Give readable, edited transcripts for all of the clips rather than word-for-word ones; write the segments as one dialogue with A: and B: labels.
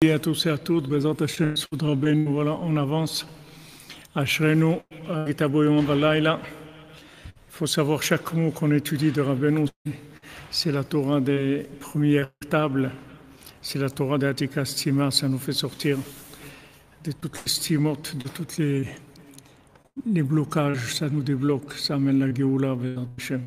A: Et à tous et à toutes, Bezat Hashem, Soud Rabbeinu, voilà, on avance. Ashrenu, Gitaboyon Valaila. Il faut savoir chaque mot qu'on étudie de Rabbeinu, c'est la Torah des premières tables, c'est la Torah des Atikas Stima, ça nous fait sortir de toutes les stimotes, de tous les blocages, ça nous débloque, ça amène la Géoula, Bezat Hashem.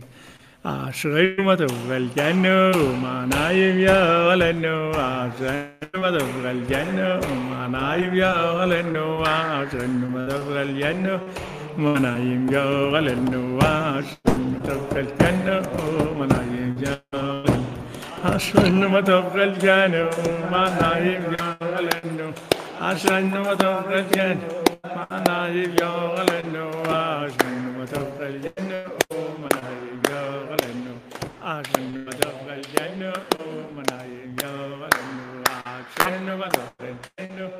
A: أشري مدخل الجنة وما نايم يا غلنو أشري مدخل الجنة وما نايم يا غلنو أشري مدخل الجنة وما نايم يا غلنو أشري مدخل الجنة وما نايم يا غلنو أشري مدخل الجنة وما نايم يا غلنو أشري مدخل الجنة وما نايم يا غلنو أشري مدخل الجنة وما نايم يا غلنو عشان مدخل الجنة منايم يا غلنو عشان مدخل الجنة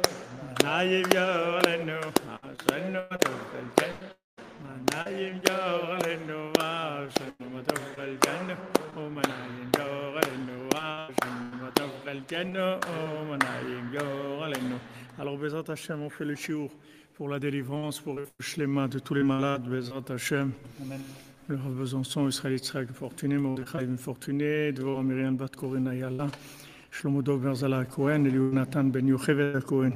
A: منايم يا غلنو عشان مدخل الجنة منايم يا غلنو عشان مدخل الجنة ومنايم يا غلنو عشان مدخل الجنة ومنايم يا غلنو. Alors Bezat Hashem, on fait le shiur pour la délivrance, pour les mains de tous les malades, Bezat Hashem. Amen. Le Rav Besançon, Israël Yitzhak Fortuné, Mordechai Fortuné, Dvorah Miriam Bat Corinne Ayala, Shlomo Dov Berzala Cohen, Elionathan Ben Yocheved Cohen,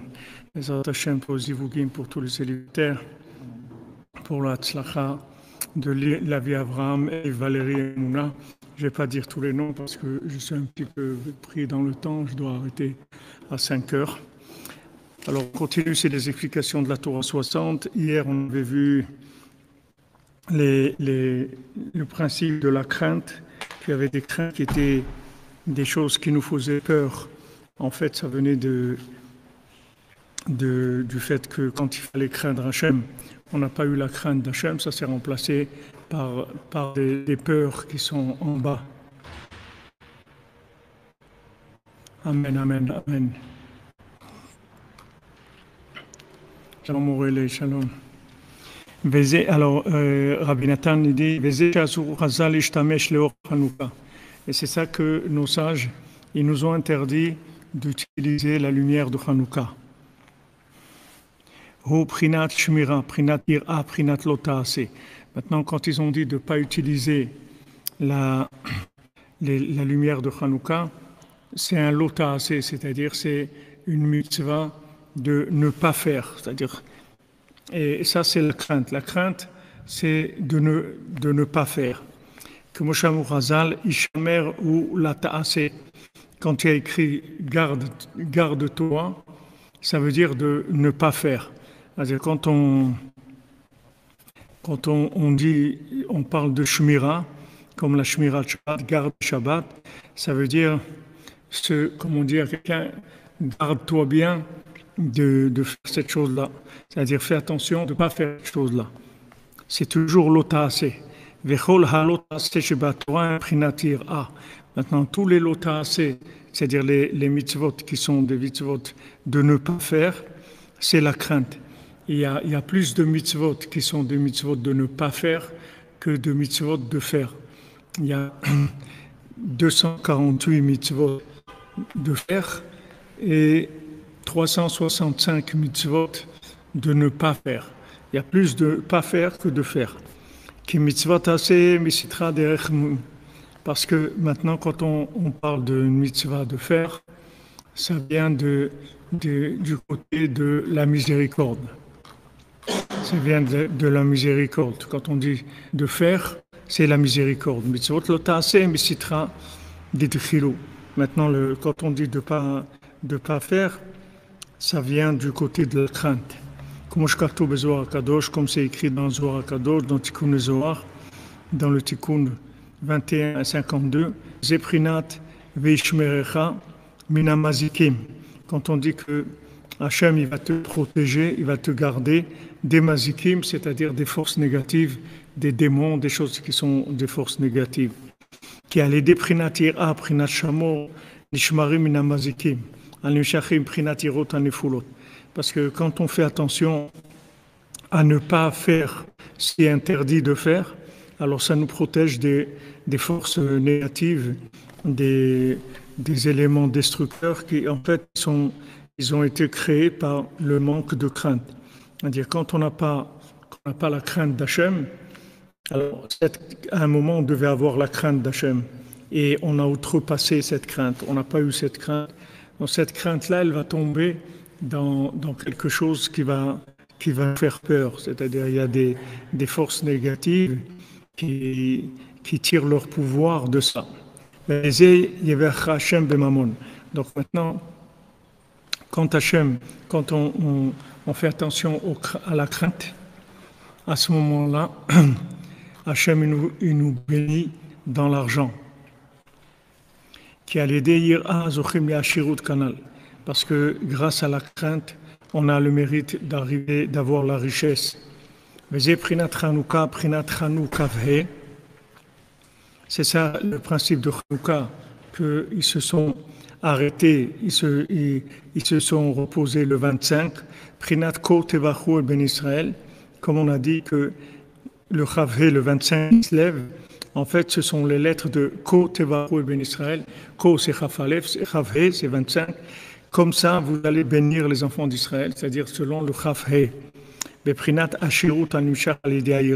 A: Bezrat Hashem pour Zivugim, pour tous les célibataires, pour la Tzlacha de la vie Abraham et Valérie et Mouna. Je ne vais pas dire tous les noms parce que je suis un petit peu pris dans le temps, je dois arrêter à 5 heures. Alors on continue, c'est les explications de la Torah 60. Hier, on avait vu le principe de la crainte, qu'il y avait des craintes qui étaient des choses qui nous faisaient peur. En fait, ça venait du fait que quand il fallait craindre Hachem, on n'a pas eu la crainte d'Hachem, ça s'est remplacé par des peurs qui sont en bas. Amen, amen, amen. Shalom Morele, shalom. Alors, Rabbi Nathan dit, et c'est ça que nos sages, ils nous ont interdit d'utiliser la lumière de Hanouka. Maintenant, quand ils ont dit de ne pas utiliser la lumière de Hanouka, c'est un lotaase, c'est-à-dire c'est une mitzvah de ne pas faire, c'est-à-dire. Et ça, c'est la crainte. La crainte, c'est de ne pas faire. Que Moshe Razal, Ishamer ou la ta'ase, quand il y a écrit garde-toi, ça veut dire de ne pas faire. C'est-à-dire quand on dit, on parle de Shmira, comme la Shmira Shabbat, garde Shabbat, ça veut dire, comme on dit à quelqu'un, garde-toi bien de faire cette chose-là. C'est-à-dire, fais attention de ne pas faire cette chose-là. C'est toujours l'otaase. Vechol ha-lotaase shebatora prinatir a. Maintenant, tous les lotaase, c'est-à-dire les mitzvot qui sont des mitzvot de ne pas faire, c'est la crainte. Il y a plus de mitzvot qui sont des mitzvot de ne pas faire que de mitzvot de faire. Il y a 248 mitzvot de faire et 365 mitzvot de ne pas faire. Il y a plus de pas faire que de faire. Parce que maintenant, quand on parle de mitzvah de faire, ça vient du côté de la miséricorde. Ça vient de la miséricorde. Quand on dit de faire, c'est la miséricorde. Mitzvot lotase misitra d'idchilou. Maintenant, quand on dit de pas faire, ça vient du côté de la crainte. Comme c'est écrit dans Zohar Kadosh, dans Tikkun Zohar, dans le Tikkun 21 à 52, Zeprinat veishmerecha minamazikim. Quand on dit que Hachem il va te protéger, il va te garder des mazikim, c'est-à-dire des forces négatives, des démons, des choses qui sont des forces négatives. Qui a les déprinat ira, prinat shamor, nishmarim minamazikim. Parce que quand on fait attention à ne pas faire ce qui est interdit de faire, alors ça nous protège des forces négatives, des éléments destructeurs qui en fait sont ils ont été créés par le manque de crainte. C'est-à-dire, quand on n'a pas la crainte d'Hachem, alors à un moment, on devait avoir la crainte d'Hachem. Et on a outrepassé cette crainte. On n'a pas eu cette crainte. Donc cette crainte-là, elle va tomber dans quelque chose qui va faire peur. C'est-à-dire, il y a des forces négatives qui tirent leur pouvoir de ça. Donc maintenant, quand on fait attention à la crainte, à ce moment-là, Hachem il nous bénit dans l'argent. Parce que grâce à la crainte, on a le mérite d'avoir la richesse. C'est ça le principe de Chanukah, qu'ils se sont arrêtés, ils se sont reposés le 25. Prinat Ko Tevachu Ben Israël, comme on a dit que le Chavhe, le 25, se lève. En fait, ce sont les lettres de Ko Tevachu Ben Israël. Ko c'est Chafalef, Chavhe c'est 25. Comme ça, vous allez bénir les enfants d'Israël, c'est-à-dire selon le Chavhe. Beprinat Ashirut Animshach Alidei.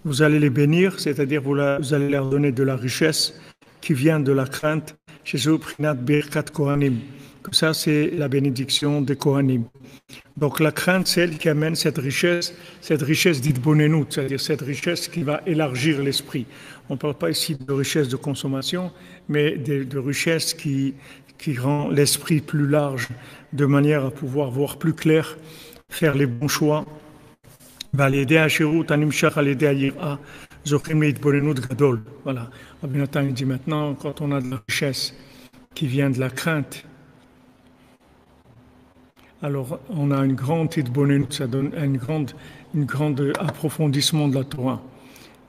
A: Vous allez les bénir, c'est-à-dire vous allez leur donner de la richesse qui vient de la crainte. Chez eux, Prinat Birkat Kohanim. Ça, c'est la bénédiction des Kohanim. Donc la crainte, c'est elle qui amène cette richesse d'Idbonenut, c'est-à-dire cette richesse qui va élargir l'esprit. On ne parle pas ici de richesse de consommation, mais de richesse qui rend l'esprit plus large, de manière à pouvoir voir plus clair, faire les bons choix. Voilà. Rabbi Nathan dit maintenant, quand on a de la richesse qui vient de la crainte, alors on a une grande hitbonenut, ça donne un grand approfondissement de la Torah.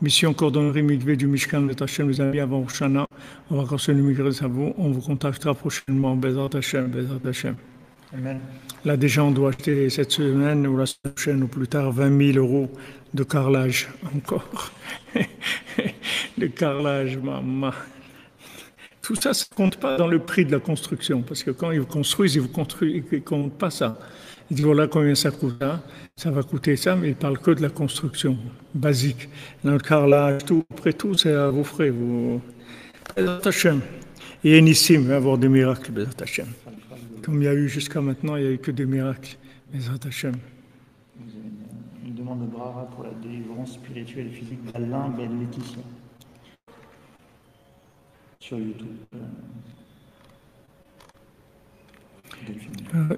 A: Mission cordonnerie mikvé du Mishkan de Hachem, les amis, avant Shana, on va continuer à vous, on vous contactera prochainement, Bezrat Hachem. Amen. Là déjà on doit acheter cette semaine ou la semaine prochaine ou plus tard 20 000 € de carrelage encore. Le carrelage, maman. Tout ça, ça ne compte pas dans le prix de la construction, parce que quand ils vous construisent, ils ne comptent pas ça. Ils disent voilà combien ça coûte, hein? Ça va coûter ça, mais ils ne parlent que de la construction basique. Dans le carrelage, tout, après tout, c'est à vos frais. Bezrat Hachem. Et Nissim va avoir des miracles, Bezrat Hachem. Comme il y a eu jusqu'à maintenant, il n'y a eu que des miracles, Bezrat Hachem.
B: Une demande de Brara pour la délivrance spirituelle et physique d'Alain Ben Laetitia. Sur YouTube.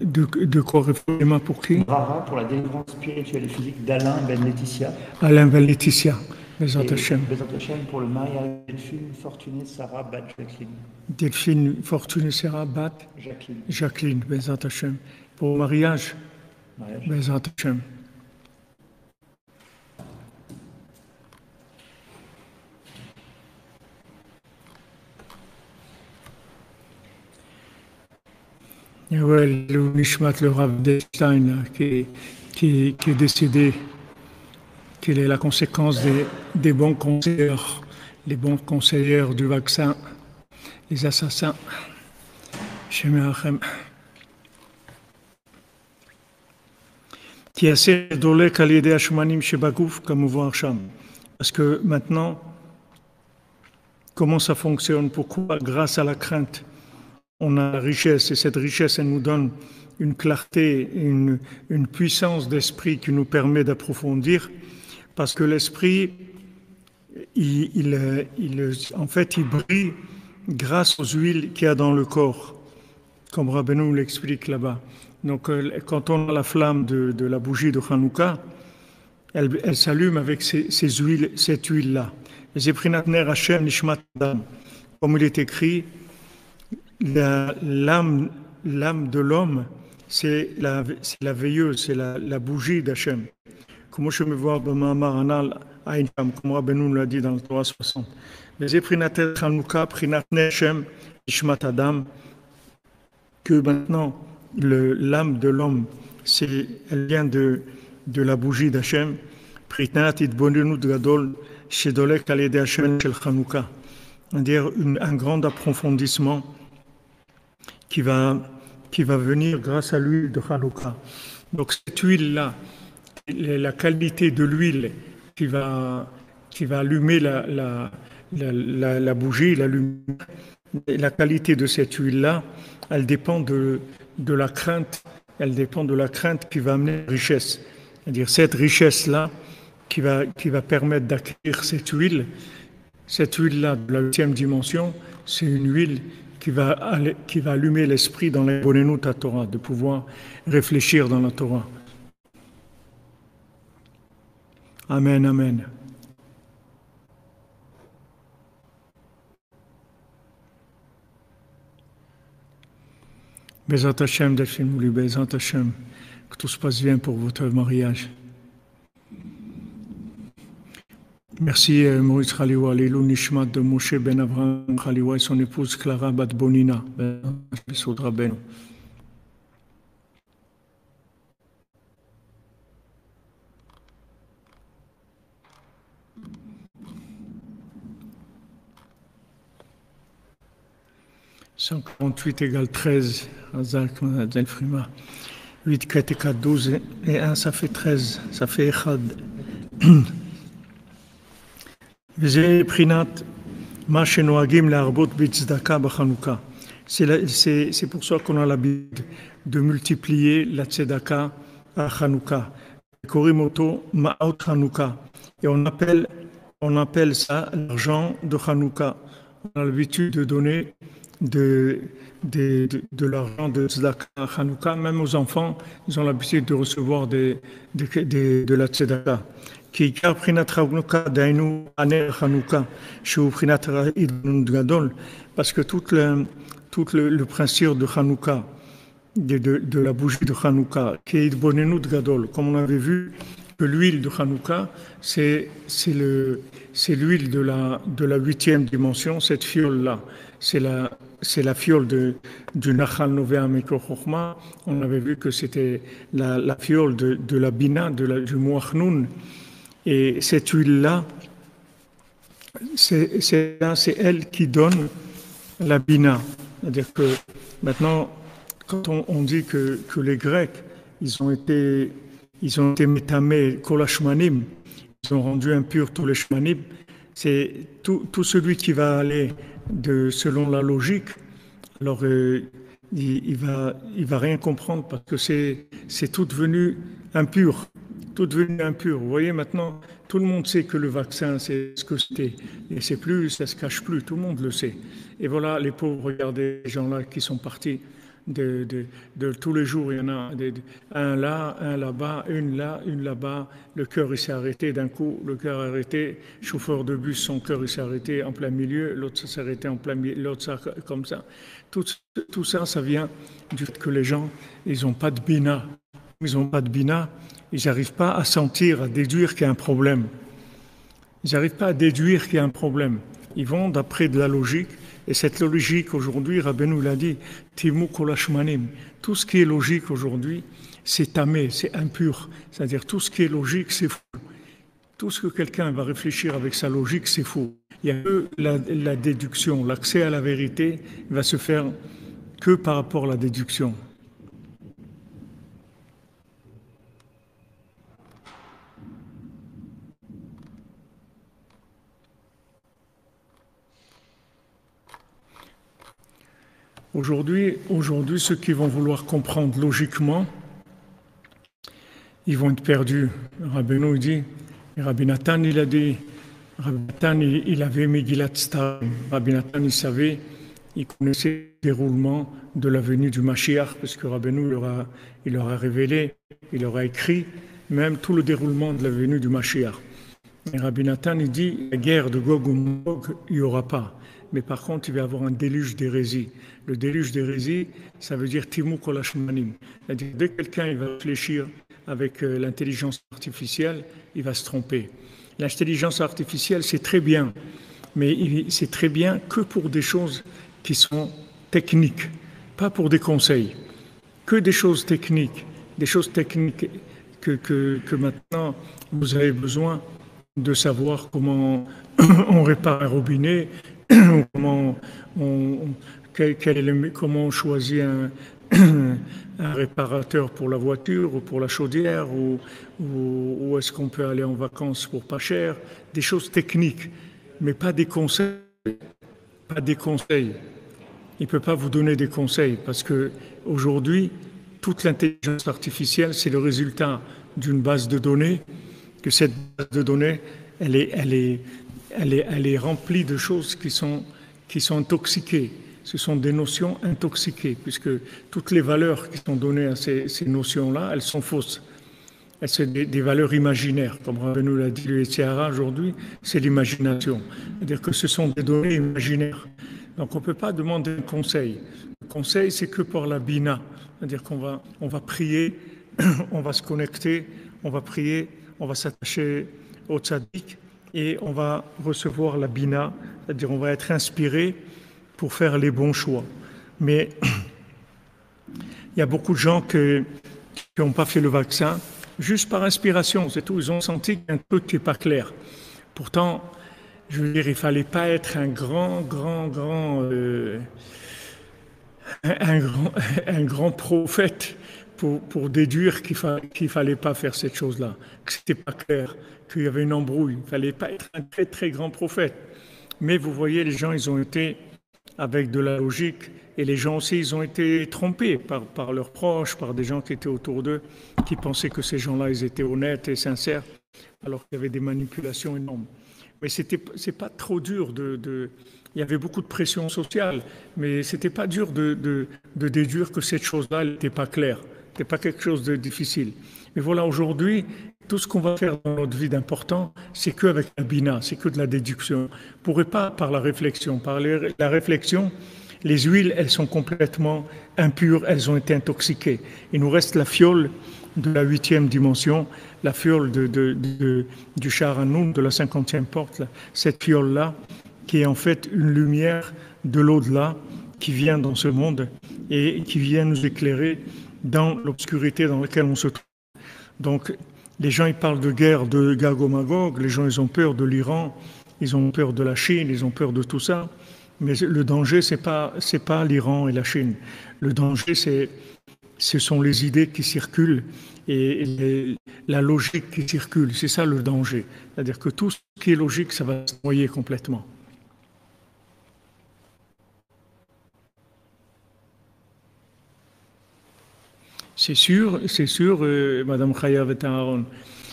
A: De quoi répondez-moi pour qui?
B: Brara pour la délivrance spirituelle et physique d'Alain Ben Laetitia.
A: Alain Ben Laetitia, Bezrat Hachem.
B: Bezrat Hachem pour le mariage de Delphine Fortuné Sarah Bat Jacqueline.
A: Delphine Fortuné Sarah Bat Jacqueline, Bezrat Hachem. Pour le mariage, Bezrat Hachem. Et ouais, le Nishmat, le Rav Delstein, qui est décédé, quelle est la conséquence des bons conseillers, les bons conseillers du vaccin, les assassins. Shemeachem. Qui est assez dolé qu'à l'idée Hashmanim Shebagouf, comme on voit Hacham. Parce que maintenant, comment ça fonctionne? Pourquoi? Grâce à la crainte. On a la richesse, et cette richesse, elle nous donne une clarté, une puissance d'esprit qui nous permet d'approfondir, parce que l'esprit, en fait, il brille grâce aux huiles qu'il y a dans le corps, comme Rabbeinu l'explique là-bas. Donc, quand on a la flamme de la bougie de Hanouka, elle s'allume avec ces huiles, cette huile-là. Comme il est écrit, l'âme de l'homme, c'est la veilleuse, c'est la bougie d'Hachem. Comme je me vois dans ma maranal à une femme, comme Rabbeinu nous l'a dit dans le Torah 60. Que maintenant, l'âme de l'homme, elle vient de la bougie d'Hachem. C'est-à-dire un grand approfondissement qui va qui va venir grâce à l'huile de Hanouka. Donc cette huile-là, la qualité de l'huile qui va allumer la bougie, la qualité de cette huile-là, elle dépend de la crainte, qui va amener la richesse. C'est-à-dire cette richesse-là qui va permettre d'acquérir cette huile-là de la 8e dimension, c'est une huile qui va allumer l'esprit dans la Bonenut à Torah, de pouvoir réfléchir dans la Torah. Amen, amen. Bezat Hashem, Delphine Mouli, Bezat Hashem, que tout se passe bien pour votre mariage. Merci Maurice Khaliwa, l'Ilou Nishmat de Moshe Ben Avraham Khaliwa et son épouse Clara Bat Bonina, Besod Rabbeinu. « 148 égale 13, Azak, Delfrima. 8, 4 et 4, 12 et 1, ça fait 13, ça fait Echad. C'est pour ça qu'on a l'habitude de multiplier la tzedaka à Hanouka. Korimoto Ma'ot Hanouka. Et on appelle ça l'argent de Hanouka. On a l'habitude de donner de l'argent de tzedaka à Hanouka. Même aux enfants, ils ont l'habitude de recevoir de la tzedaka. Parce que tout le principe de Hanouka, de la bougie de Hanouka, qui est Bonenut Gadol, comme on avait vu, que l'huile de Hanouka, c'est l'huile de la 8e dimension, cette fiole-là. C'est la fiole du Nachal Novea Mekor Chochma. On avait vu que c'était la fiole de la Bina, du Moach Nun. Et cette huile-là, c'est elle qui donne la Bina. C'est-à-dire que maintenant, quand on dit que les Grecs, ils ont été métamés kol hashmanim, ils ont rendu impurs tous les shmanim, c'est tout celui qui va aller selon la logique, alors il va rien comprendre parce que c'est tout devenu impur. Tout devenu impur. Vous voyez maintenant, tout le monde sait que le vaccin, c'est ce que c'était. Et c'est plus, ça se cache plus, tout le monde le sait. Et voilà, les pauvres, regardez les gens-là qui sont partis de tous les jours. Il y en a un là, un là-bas, une là-bas. Le cœur, il s'est arrêté d'un coup. Le cœur est arrêté. Chauffeur de bus, son cœur, il s'est arrêté en plein milieu. L'autre s'est arrêté en plein milieu. L'autre, ça, comme ça. Tout ça, ça vient du fait que les gens, ils n'ont pas de bina. Ils n'ont pas de bina. Ils n'arrivent pas à sentir, à déduire qu'il y a un problème. Ils n'arrivent pas à déduire qu'il y a un problème. Ils vont d'après de la logique. Et cette logique, aujourd'hui, Rabbeinu l'a dit, Timu kol hashmanim. Tout ce qui est logique aujourd'hui, c'est tamé, c'est impur. C'est-à-dire tout ce qui est logique, c'est faux. Tout ce que quelqu'un va réfléchir avec sa logique, c'est faux. Il y a que la déduction, l'accès à la vérité va se faire que par rapport à la déduction. Aujourd'hui, ceux qui vont vouloir comprendre logiquement, ils vont être perdus. Rabbeinu dit, Rabbi Nathan il a dit, Rabbi Nathan il avait Megillat Star. Rabbi Nathan il savait, il connaissait le déroulement de la venue du Mashiach, parce que Rabbeinu il leur a révélé, il leur a écrit même tout le déroulement de la venue du Mashiach. Et Rabbi Nathan il dit, la guerre de Gog ou Magog, il n'y aura pas. Mais par contre, il va y avoir un déluge d'hérésie. Le déluge d'hérésie, ça veut dire Timu kol hashmanim. C'est-à-dire, dès que quelqu'un il va réfléchir avec l'intelligence artificielle, il va se tromper. L'intelligence artificielle, c'est très bien, mais c'est très bien que pour des choses qui sont techniques, pas pour des conseils. Que des choses techniques que maintenant vous avez besoin de savoir comment on répare un robinet, comment on choisit un réparateur pour la voiture ou pour la chaudière, ou est-ce qu'on peut aller en vacances pour pas cher, des choses techniques, mais pas des conseils. Pas des conseils. Il ne peut pas vous donner des conseils parce que aujourd'hui, toute l'intelligence artificielle, c'est le résultat d'une base de données, que cette base de données, elle est remplie de choses qui sont intoxiquées. Ce sont des notions intoxiquées, puisque toutes les valeurs qui sont données à ces notions-là, elles sont fausses. Elles sont des valeurs imaginaires. Comme Rabbeinu l'a dit, le Yetzirah aujourd'hui, c'est l'imagination. C'est-à-dire que ce sont des données imaginaires. Donc on ne peut pas demander un conseil. Le conseil, c'est que pour la bina. C'est-à-dire qu'on va prier, on va se connecter, on va prier, on va s'attacher au tzaddik et on va recevoir la bina. C'est-à-dire on va être inspiré pour faire les bons choix. Mais il y a beaucoup de gens qui n'ont pas fait le vaccin juste par inspiration, c'est tout. Ils ont senti qu'un truc qui n'est pas clair. Pourtant, je veux dire, il ne fallait pas être un grand prophète pour déduire qu'il ne fallait pas faire cette chose-là, que ce n'était pas clair, qu'il y avait une embrouille. Il ne fallait pas être un très très grand prophète. Mais vous voyez, les gens, ils ont été avec de la logique, et les gens aussi, ils ont été trompés par leurs proches, par des gens qui étaient autour d'eux, qui pensaient que ces gens-là, ils étaient honnêtes et sincères, alors qu'il y avait des manipulations énormes. Mais c'est pas trop dur il y avait beaucoup de pression sociale, mais c'était pas dur de déduire que cette chose-là, elle n'était pas claire, c'était pas quelque chose de difficile. Mais voilà, aujourd'hui, tout ce qu'on va faire dans notre vie d'important, c'est qu'avec la bina, c'est que de la déduction. On ne pourrait pas par la réflexion. Par la réflexion, les huiles, elles sont complètement impures, elles ont été intoxiquées. Il nous reste la fiole de la 8e dimension, la fiole du Sha'aranoun, de la 50e porte, là. Cette fiole-là, qui est en fait une lumière de l'au-delà, qui vient dans ce monde et qui vient nous éclairer dans l'obscurité dans laquelle on se trouve. Donc, les gens, ils parlent de guerre de Gog et Magog, les gens, ils ont peur de l'Iran, ils ont peur de la Chine, ils ont peur de tout ça. Mais le danger, c'est pas l'Iran et la Chine. Le danger, ce sont les idées qui circulent et la logique qui circule. C'est ça le danger. C'est-à-dire que tout ce qui est logique, ça va se noyer complètement. C'est sûr, Madame Chayav et Aaron,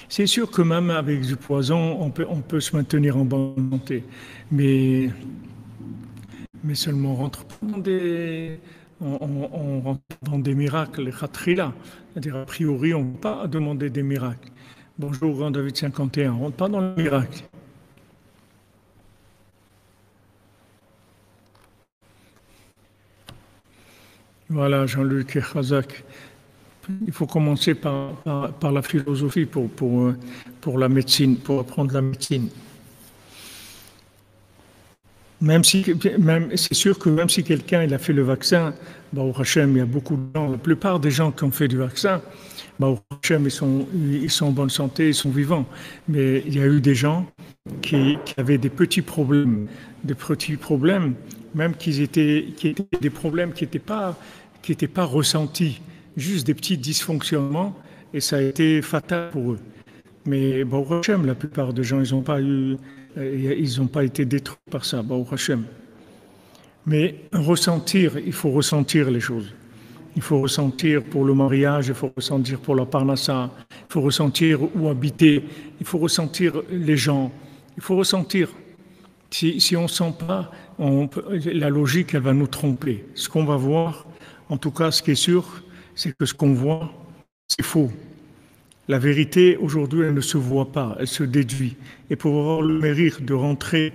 A: c'est sûr que même avec du poison, on peut se maintenir en bonne santé. Mais seulement on rentre dans des miracles, les khatrila. C'est-à-dire, a priori, on ne peut pas demander des miracles. Bonjour, Grand David 51, on ne rentre pas dans le miracle. Voilà, Jean-Luc et Khazak. Il faut commencer par la philosophie pour la médecine, pour apprendre la médecine. C'est sûr que même si quelqu'un il a fait le vaccin, au Hachem, il y a beaucoup de gens, la plupart des gens qui ont fait du vaccin, au Hachem, ils sont en bonne santé, ils sont vivants. Mais il y a eu des gens qui avaient des petits problèmes, même qui étaient des problèmes qui n'étaient pas ressentis, juste des petits dysfonctionnements, et ça a été fatal pour eux. Mais Hachem, la plupart des gens, ils n'ont pas été détruits par ça, Hachem. Mais il faut ressentir les choses. Il faut ressentir pour le mariage, il faut ressentir pour la parnassa, il faut ressentir où habiter, il faut ressentir les gens, il faut ressentir. Si on ne sent pas, la logique, elle va nous tromper. Ce qu'on va voir, en tout cas, ce qui est sûr, c'est que ce qu'on voit, c'est faux. La vérité, aujourd'hui, elle ne se voit pas, elle se déduit. Et pour avoir le mérite de rentrer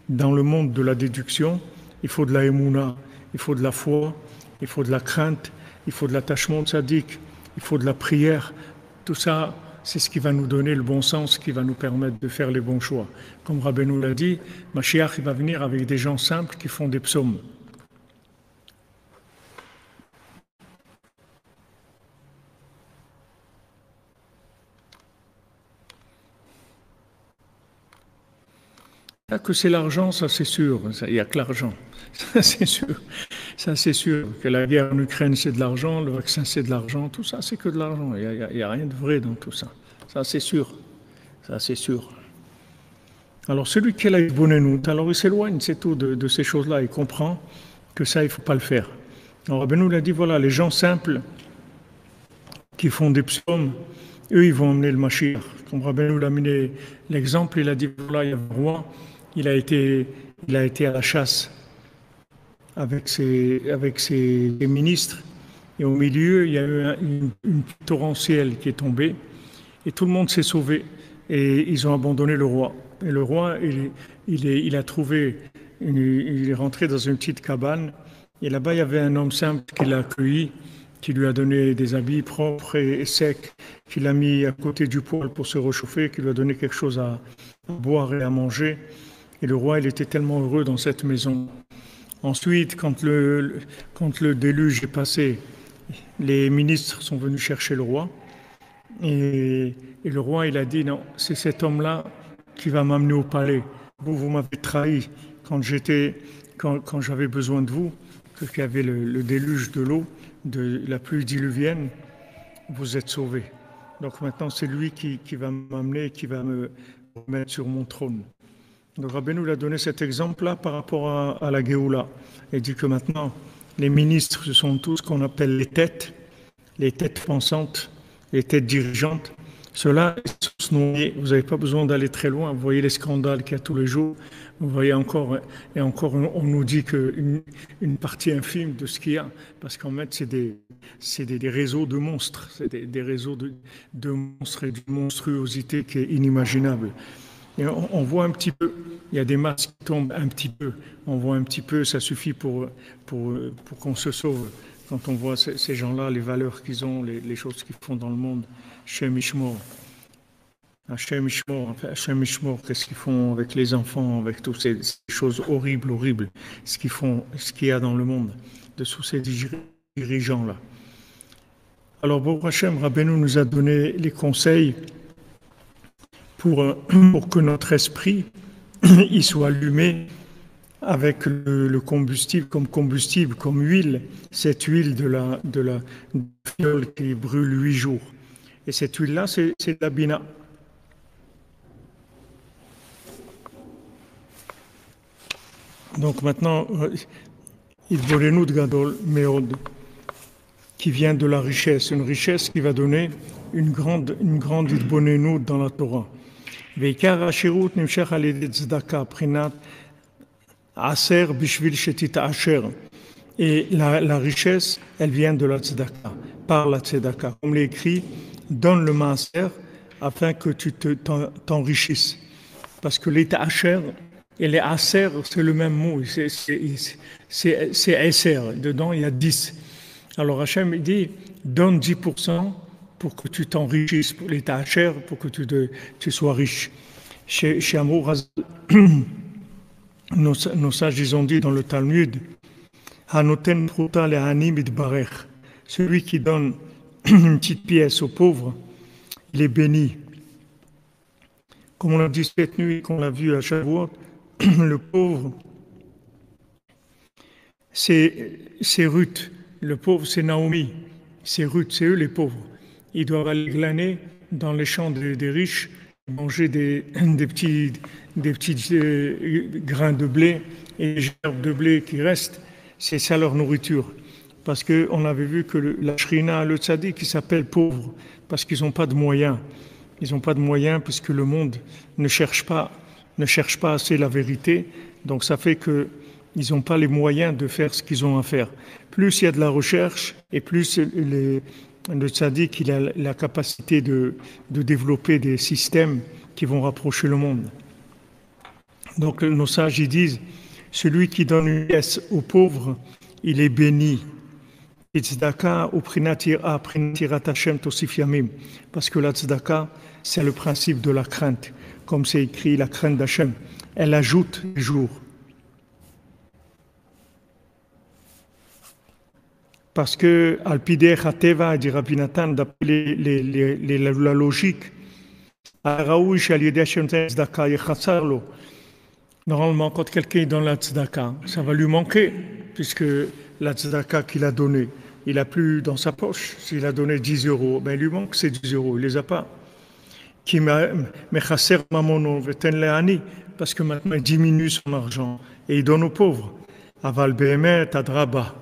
A: dans le monde de la déduction, il faut de la émouna, il faut de la foi, il faut de la crainte, il faut de l'attachement tzaddik, il faut de la prière. Tout ça, c'est ce qui va nous donner le bon sens, qui va nous permettre de faire les bons choix. Comme Rabbeinu l'a dit, Mashiach va venir avec des gens simples qui font des psaumes. Que c'est l'argent, ça c'est sûr, il n'y a que l'argent, ça c'est sûr. Ça, c'est sûr que la guerre en Ukraine, c'est de l'argent, le vaccin, c'est de l'argent, tout ça, c'est que de l'argent. Il n'y a rien de vrai dans tout ça. Ça, c'est sûr. Ça, c'est sûr. Alors, celui qui a la bonne alors il s'éloigne, c'est tout, de ces choses-là. Il comprend que ça, il ne faut pas le faire. Alors, Rabbeinu l'a dit, voilà, les gens simples qui font des psaumes, eux, ils vont emmener le Mashiach. Comme Rabbeinu l'a amené l'exemple, il a dit, voilà, il y a un roi, il a été à la chasse avec ses ministres, et au milieu, il y a eu une torrentielle qui est tombée, et tout le monde s'est sauvé, et ils ont abandonné le roi. Et le roi, il a trouvé, il est rentré dans une petite cabane, et là-bas, il y avait un homme simple qui l'a accueilli, qui lui a donné des habits propres et secs, qui l'a mis à côté du poêle pour se réchauffer, qui lui a donné quelque chose à boire et à manger. Et le roi, il était tellement heureux dans cette maison. Ensuite, quand le déluge est passé, les ministres sont venus chercher le roi. Et le roi, il a dit, non, c'est cet homme-là qui va m'amener au palais. Vous m'avez trahi quand j'avais besoin de vous, qu'il y avait le déluge de l'eau, de la pluie diluvienne, vous êtes sauvés. Donc maintenant, c'est lui qui va m'amener, qui va me mettre sur mon trône. Donc Rabbeinu a donné cet exemple-là par rapport à la Géoula. Il dit que maintenant, les ministres, ce sont tous ce qu'on appelle les têtes pensantes, les têtes dirigeantes. Ceux-là, ils sont tous noyés. Vous n'avez pas besoin d'aller très loin. Vous voyez les scandales qu'il y a tous les jours. Vous voyez encore, et encore, on nous dit qu'une partie infime de ce qu'il y a, parce qu'en fait, c'est des réseaux de monstres, c'est des réseaux de monstres et d'une monstruosité qui est inimaginable. Et on voit un petit peu, il y a des masses qui tombent un petit peu, on voit un petit peu, ça suffit pour qu'on se sauve. Quand on voit ces gens-là, les valeurs qu'ils ont, les choses qu'ils font dans le monde, Shem Ishmor, qu'est-ce qu'ils font avec les enfants, avec toutes ces choses horribles, ce qu'il y a dans le monde, de tous ces dirigeants-là. Alors, Baruch Hashem, Rabbeinu nous a donné les conseils pour que notre esprit il soit allumé avec le combustible, comme huile, cette huile de la fiole qui brûle 8 jours. Et cette huile-là, c'est de la bina. Donc maintenant, il volenu de Gadol Meod, qui vient de la richesse, une richesse qui va donner une grande idbonenu dans la Torah. Veikar Asherut nimshach al yedei tzedaka prinat aser bishvil shetita asher. Et la richesse, elle vient de la tzedaka, par la tzedaka. Comme l'écrit, donne le maaser afin que tu t'enrichisses. Parce que l'état asher et les aser, c'est le même mot, c'est aser. Dedans, il y a 10. Alors Hachem dit, donne 10% pour que tu t'enrichisses, pour l'état asher, pour que tu sois riche. Chez Amour, nos sages, ils ont dit dans le Talmud, Hanoten pruta le'ani mitbarech. Celui qui donne une petite pièce aux pauvres, il est béni. Comme on l'a dit cette nuit, qu'on l'a vu à Shavuot, le pauvre, c'est Ruth. Le pauvre, c'est Naomi. C'est Ruth, c'est eux les pauvres. Ils doivent aller glaner dans les champs des riches, manger des petits grains de blé et les gerbes de blé qui restent. C'est ça leur nourriture. Parce qu'on avait vu que la Shrina, le tzaddik, qui s'appelle pauvre, parce qu'ils n'ont pas de moyens. Ils n'ont pas de moyens puisque le monde ne cherche pas assez la vérité. Donc ça fait qu'ils n'ont pas les moyens de faire ce qu'ils ont à faire. Plus il y a de la recherche et plus le tzaddik il a la capacité de développer des systèmes qui vont rapprocher le monde. Donc nos sages ils disent, celui qui donne une pièce aux pauvres, il est béni. Parce que la tzedaka, c'est le principe de la crainte. Comme c'est écrit, la crainte d'Hachem, elle ajoute les jours. Parce que, Alpideh Hateva, dit Rabbi Nathan, d'après la logique, normalement, quand quelqu'un est dans la tzedaka, ça va lui manquer, puisque la tzedaka qu'il a donnée, il n'a plus dans sa poche. S'il a donné 10 euros, ben il lui manque ces 10 euros, il ne les a pas. Qui mechaser mamono veten leani, parce que maintenant il diminue son argent et il donne aux pauvres. Aval behemet adraba.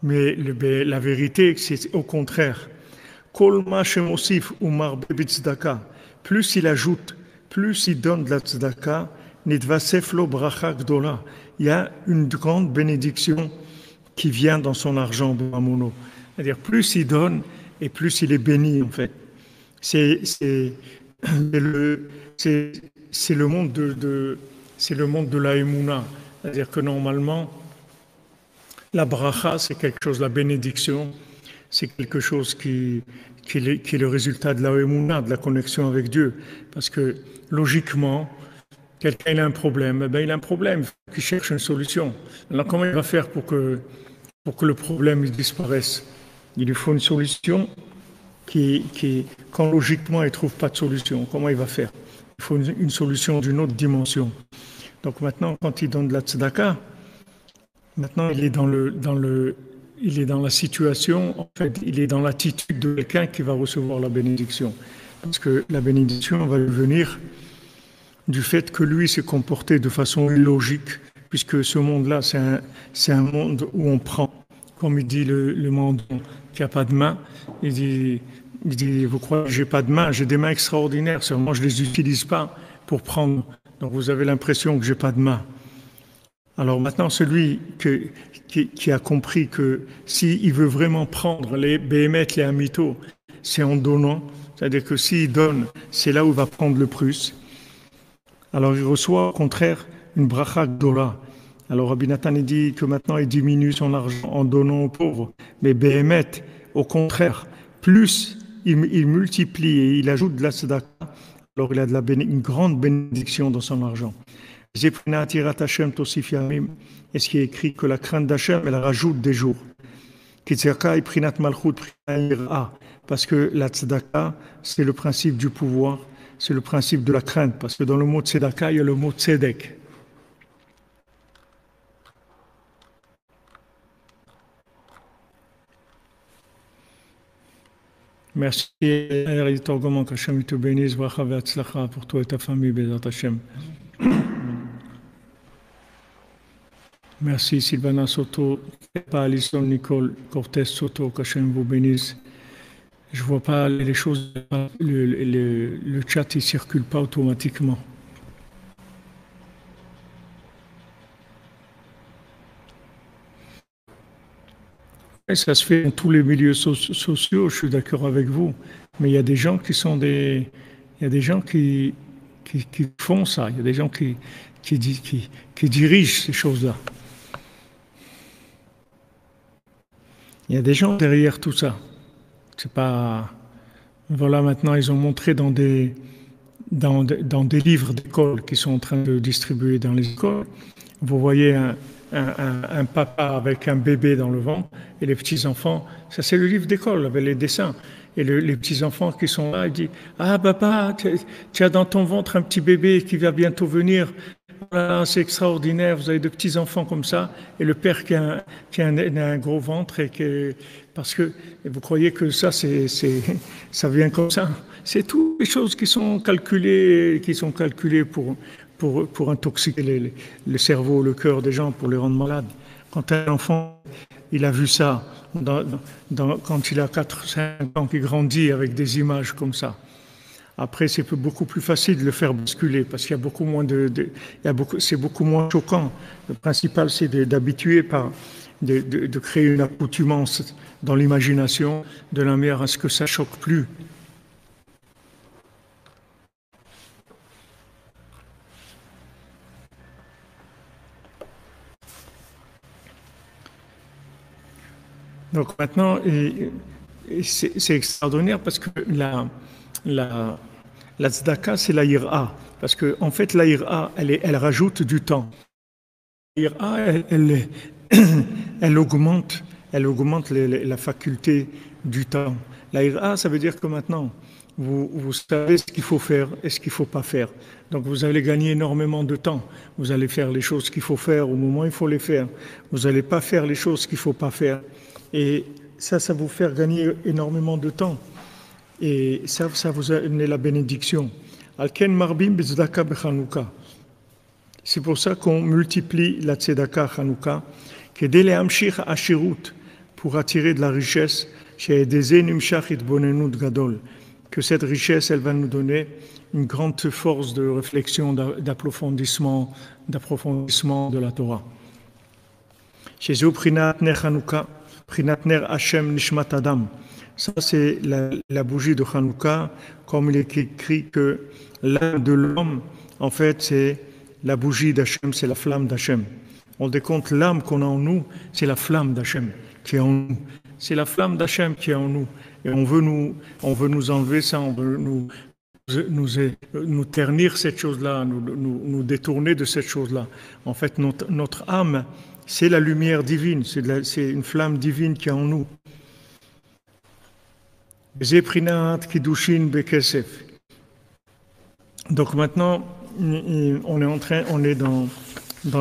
A: Mais la vérité, c'est au contraire. Kol ma shemosif umar bebitzedaka. Plus il ajoute, plus il donne de la tzedaka, nitvasef lo bracha gdola. Il y a une grande bénédiction qui vient dans son argent mamono. C'est-à-dire plus il donne et plus il est béni en fait. C'est le monde de la Emouna. C'est-à-dire que normalement, la bracha, c'est quelque chose, la bénédiction, c'est quelque chose qui est le résultat de la Emouna, de la connexion avec Dieu. Parce que logiquement, quelqu'un a un problème, il a un problème, il cherche une solution. Alors comment il va faire pour que le problème disparaisse? Il lui faut une solution quand logiquement il ne trouve pas de solution. Comment il va faire? Il faut une solution d'une autre dimension. Donc maintenant, quand il donne de la tzedaka, maintenant il est dans la situation, en fait, il est dans l'attitude de quelqu'un qui va recevoir la bénédiction. Parce que la bénédiction va lui venir du fait que lui s'est comporté de façon illogique, puisque ce monde-là, c'est un monde où on prend. Comme il dit le monde qui n'a pas de main, il dit, vous croyez que j'ai pas de main? J'ai des mains extraordinaires, seulement je les utilise pas pour prendre. Donc vous avez l'impression que j'ai pas de main. Alors maintenant, celui qui a compris que s'il veut vraiment prendre les béhémeth, les amito, c'est en donnant. C'est-à-dire que s'il donne, c'est là où il va prendre le plus. Alors il reçoit au contraire une bracha gdola. Alors Rabbi Nathan dit que maintenant il diminue son argent en donnant aux pauvres. Mais béhémeth, au contraire, plus il multiplie et il ajoute de la tzedaka, alors il a une grande bénédiction dans son argent. Et ce qui est écrit que la crainte d'Hachem, elle rajoute des jours. Parce que la tzedaka, c'est le principe du pouvoir, c'est le principe de la crainte. Parce que dans le mot tzedaka, il y a le mot tzedek. Merci, qu'Hachem te bénisse, bracha ve'atzlacha pour toi et ta famille, Bezat Hachem. Merci Sylvana Soto, Alison Nicole Cortez Soto, qu'Hachem vous bénisse. Je ne vois pas les choses, le chat ne circule pas automatiquement. Et ça se fait dans tous les milieux sociaux, je suis d'accord avec vous. Mais il y a des gens qui sont il y a des gens qui font ça. Il y a des gens qui dirigent ces choses-là. Il y a des gens derrière tout ça. C'est pas. Voilà, maintenant ils ont montré dans des livres d'école qui sont en train de distribuer dans les écoles. Vous voyez un papa avec un bébé dans le ventre et les petits-enfants, ça c'est le livre d'école avec les dessins. Et les petits-enfants qui sont là, ils disent « Ah papa, tu as dans ton ventre un petit bébé qui va bientôt venir. Voilà, c'est extraordinaire, vous avez de petits-enfants comme ça. » Et le père qui a un gros ventre, parce que vous croyez que ça vient comme ça. C'est toutes les choses qui sont calculées pour intoxiquer le cerveau, le cœur des gens, pour les rendre malades. Quand un enfant, il a vu ça, quand il a 4-5 ans, qu'il grandit avec des images comme ça. Après, c'est beaucoup plus facile de le faire basculer parce qu'il y a beaucoup moins c'est beaucoup moins choquant. Le principal, c'est d'habituer de créer une accoutumance dans l'imagination de la manière à ce que ça choque plus. Donc maintenant, c'est extraordinaire parce que la tzedaka, c'est la ira. Parce que en fait, la ira, elle rajoute du temps. La ira, elle augmente la faculté du temps. La ira, ça veut dire que maintenant, vous savez ce qu'il faut faire et ce qu'il ne faut pas faire. Donc vous allez gagner énormément de temps. Vous allez faire les choses qu'il faut faire au moment où il faut les faire. Vous n'allez pas faire les choses qu'il ne faut pas faire. Et ça vous fait gagner énormément de temps. Et ça vous a amené la bénédiction. Alken marbim bezdaka bechanouka. C'est pour ça qu'on multiplie la tzedaka Hanouka, kedé le hamshich ashirut, pour attirer de la richesse, chez des nimshach itbonenut gadol, que cette richesse, elle va nous donner une grande force de réflexion, d'approfondissement de la Torah. Chez eux, prinat ner Hanouka, prinat ner Hashem nishmat adam. Ça, c'est la bougie de Hanouka, comme il est écrit que l'âme de l'homme, en fait, c'est la bougie d'Hachem, c'est la flamme d'Hachem. On décompte l'âme qu'on a en nous, c'est la flamme d'Hachem qui est en nous. C'est la flamme d'Hachem qui est en nous. Et on veut nous enlever ça, on veut nous ternir cette chose-là, nous détourner de cette chose-là. En fait, notre âme, c'est la lumière divine, c'est une flamme divine qui est en nous. Donc maintenant, on est dans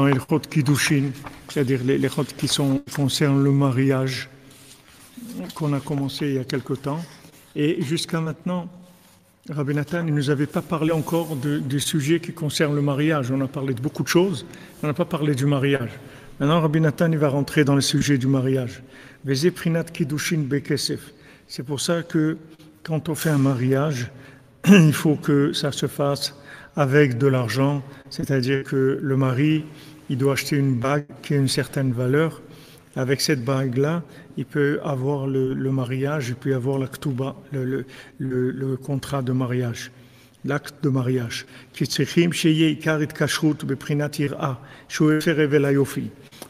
A: les Chot Kiddushin, c'est-à-dire les Chot qui concernent le mariage, qu'on a commencé il y a quelque temps. Et jusqu'à maintenant, Rabbi Nathan ne nous avait pas parlé encore des sujets qui concernent le mariage. On a parlé de beaucoup de choses, on n'a pas parlé du mariage. Maintenant, Rabbi Nathan, il va rentrer dans le sujet du mariage. Vezé Prinat Kiddushin Bekesef. C'est pour ça que quand on fait un mariage, il faut que ça se fasse avec de l'argent, c'est-à-dire que le mari, il doit acheter une bague qui a une certaine valeur. Avec cette bague-là, il peut avoir le mariage, il peut avoir la ktuba, le contrat de mariage, l'acte de mariage.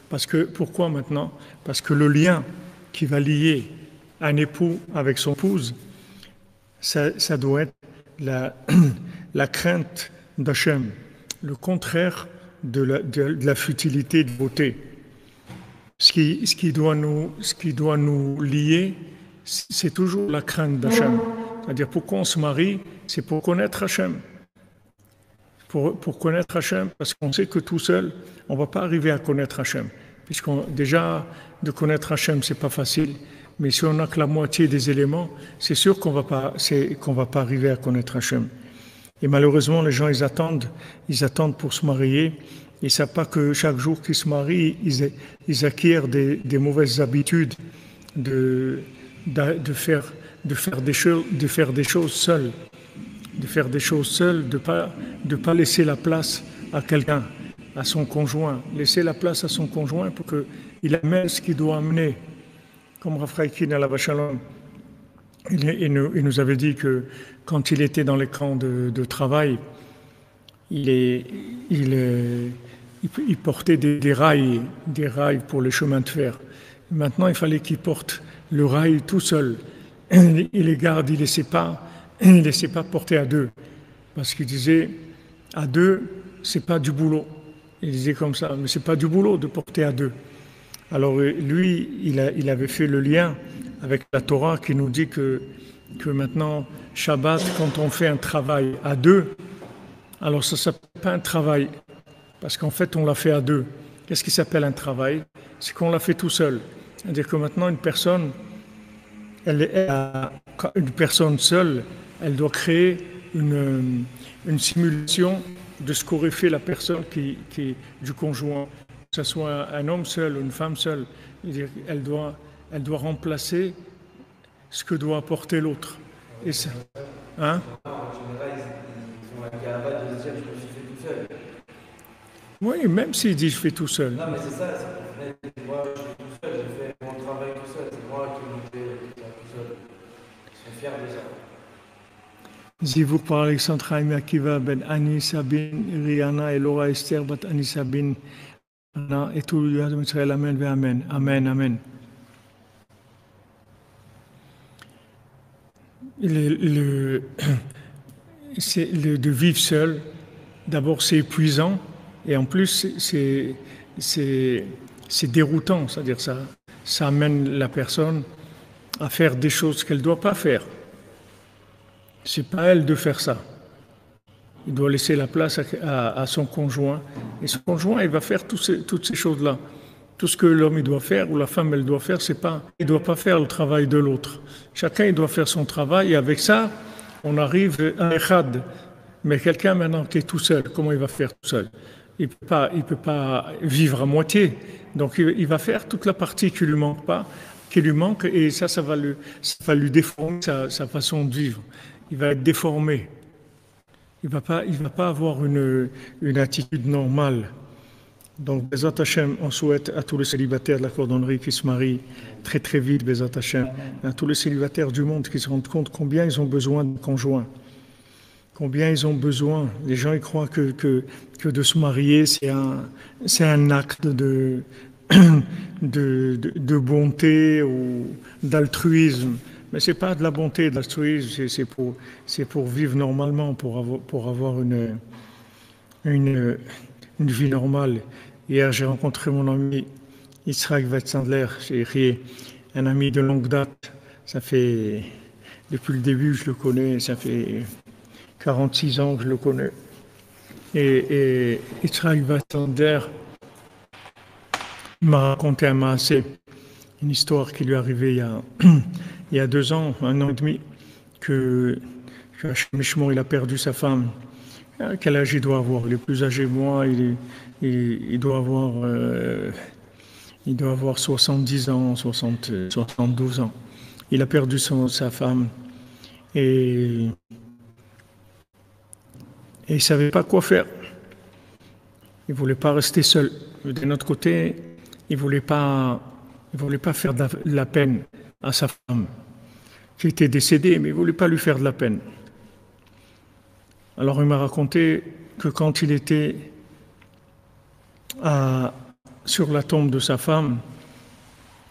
A: Parce que, pourquoi maintenant? Parce que le lien qui va lier un époux avec son épouse, ça doit être la crainte d'Hachem, le contraire de la futilité et de beauté. Ce qui doit nous lier, c'est toujours la crainte d'Hachem. C'est-à-dire, pourquoi on se marie? C'est pour connaître Hachem. Pour connaître Hachem, parce qu'on sait que tout seul, on ne va pas arriver à connaître Hachem. Déjà, de connaître Hachem, ce n'est pas facile. Mais si on n'a que la moitié des éléments, c'est sûr qu'on va pas arriver à connaître Hachem. Et malheureusement, les gens, ils attendent pour se marier. Ils ne savent pas que chaque jour qu'ils se marient, ils acquièrent des mauvaises habitudes de faire des choses seuls, de pas laisser la place à quelqu'un, à son conjoint, laisser la place à son conjoint pour qu'il amène ce qu'il doit amener. Comme Rav Chaikin à la Vachalom, il nous avait dit que quand il était dans les camps de travail, il portait des rails pour les chemins de fer. Maintenant, il fallait qu'il porte le rail tout seul. Et les gardes, il ne laissait pas porter à deux. Parce qu'il disait, à deux, c'est pas du boulot. Il disait comme ça, mais c'est pas du boulot de porter à deux. Alors lui, il avait fait le lien avec la Torah qui nous dit que maintenant, Shabbat, quand on fait un travail à deux, alors ça ne s'appelle pas un travail, parce qu'en fait, on l'a fait à deux. Qu'est-ce qui s'appelle un travail? C'est qu'on l'a fait tout seul. C'est-à-dire que maintenant, une personne seule, elle doit créer une simulation de ce qu'aurait fait la personne qui du conjoint. Que ce soit un homme seul ou une femme seule, elle doit remplacer ce que doit apporter l'autre. Et ça, hein?
C: En général, ils ont la gamme de se dire je me suis fait tout seul.
A: Oui, même s'il dit je fais tout seul.
C: Non, mais c'est ça, c'est moi je fais tout seul, j'ai fait mon travail tout seul, c'est moi qui l'ai fait tout seul. Ils sont fiers de ça.
A: Zivuk par Alexandre Chaim Akiva ben Ani Sabin Rihanna et Laura Esther bat Ani Sabin et tout le Yad Mitzraël, Amen, Amen, Amen, Amen. De vivre seul, d'abord c'est épuisant et en plus c'est déroutant, c'est-à-dire ça amène la personne à faire des choses qu'elle ne doit pas faire. C'est pas à elle de faire ça. Il doit laisser la place à son conjoint. Et son conjoint, il va faire toutes ces choses-là. Tout ce que l'homme il doit faire ou la femme elle doit faire, c'est pas, il doit pas faire le travail de l'autre. Chacun il doit faire son travail et avec ça, on arrive à un echad. Mais quelqu'un maintenant qui est tout seul, comment il va faire tout seul? Il peut pas vivre à moitié. Donc il va faire toute la partie qui lui manque pas, qui lui manque et ça va lui déformer sa façon de vivre. Il va être déformé. Il va pas avoir une attitude normale. Donc, Bezat Hashem, on souhaite à tous les célibataires de la cordonnerie qui se marient très très vite, Bezat Hashem, à tous les célibataires du monde qui se rendent compte combien ils ont besoin de conjoints, combien ils ont besoin. Les gens ils croient que de se marier c'est un acte de bonté ou d'altruisme. Mais c'est pas de la bonté, de l'altruisme, c'est pour vivre normalement, pour avoir une vie normale. Hier, j'ai rencontré mon ami Israël Wetzandler, un ami de longue date. Ça fait, depuis le début, je le connais, ça fait 46 ans que je le connais. Et Israël Wetzandler m'a raconté un maassé, une histoire qui lui est arrivée il y a 2 ans, 1 an et demi, que Hachemishmo, il a perdu sa femme. Quel âge il doit avoir? Il est plus âgé que moi, il doit avoir 70 ans, 72 ans. Il a perdu sa femme et il ne savait pas quoi faire. Il ne voulait pas rester seul. De notre côté, il ne voulait pas faire de la peine à sa femme, qui était décédée, mais il ne voulait pas lui faire de la peine. Alors il m'a raconté que quand il était sur la tombe de sa femme,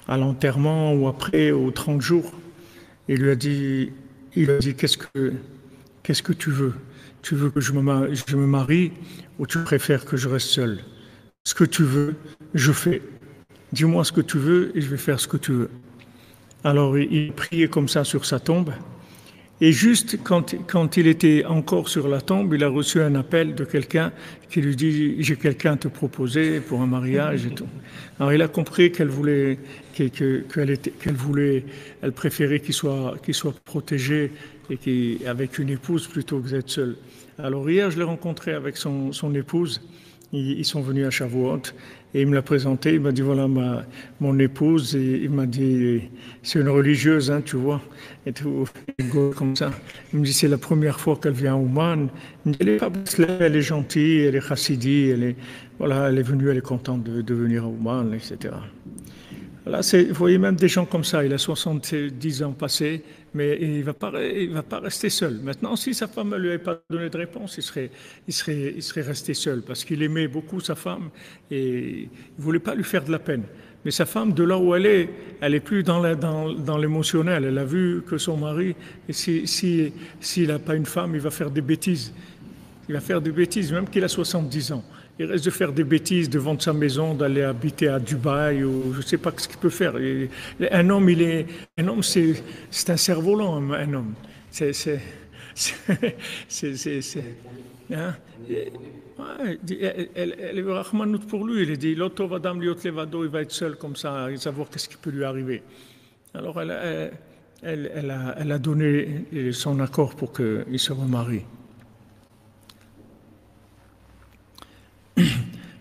A: à l'enterrement ou après, aux 30 jours, il lui a dit qu'est-ce que tu veux? Tu veux que je me marie ou tu préfères que je reste seul? Ce que tu veux, je fais. Dis-moi ce que tu veux et je vais faire ce que tu veux. Alors il priait comme ça sur sa tombe. Et juste quand il était encore sur la tombe, il a reçu un appel de quelqu'un qui lui dit « J'ai quelqu'un à te proposer pour un mariage et tout ». Alors il a compris qu'elle préférait qu'il soit protégé et avec une épouse plutôt que d'être seul. Alors hier, je l'ai rencontré avec son épouse. Ils sont venus à Shavuot et il me l'a présenté. Il m'a dit voilà mon épouse. Et il m'a dit c'est une religieuse, hein, tu vois, et tout comme ça. Il me dit c'est la première fois qu'elle vient à Ouman. Il me dit elle est gentille, elle est chassidie, elle est venue, elle est contente de venir à Ouman, etc. Là, vous voyez même des gens comme ça. Il a 70 ans passés, mais il va pas rester seul. Maintenant, si sa femme ne lui avait pas donné de réponse, il serait resté seul parce qu'il aimait beaucoup sa femme et il voulait pas lui faire de la peine. Mais sa femme, de là où elle est plus dans l'émotionnel. Elle a vu que son mari, s'il n'a pas une femme, il va faire des bêtises. Il va faire des bêtises, même qu'il a 70 ans. Il reste de faire des bêtises, de vendre sa maison, d'aller habiter à Dubaï, ou je ne sais pas ce qu'il peut faire. Un homme, c'est un cerf-volant, un homme. Hein? Elle veut Rahmanout pour lui. Il dit L'Otov Adam Liot Levado, il va être seul comme ça, et savoir qu'est-ce qui peut lui arriver. Alors elle a donné son accord pour qu'il se remarie.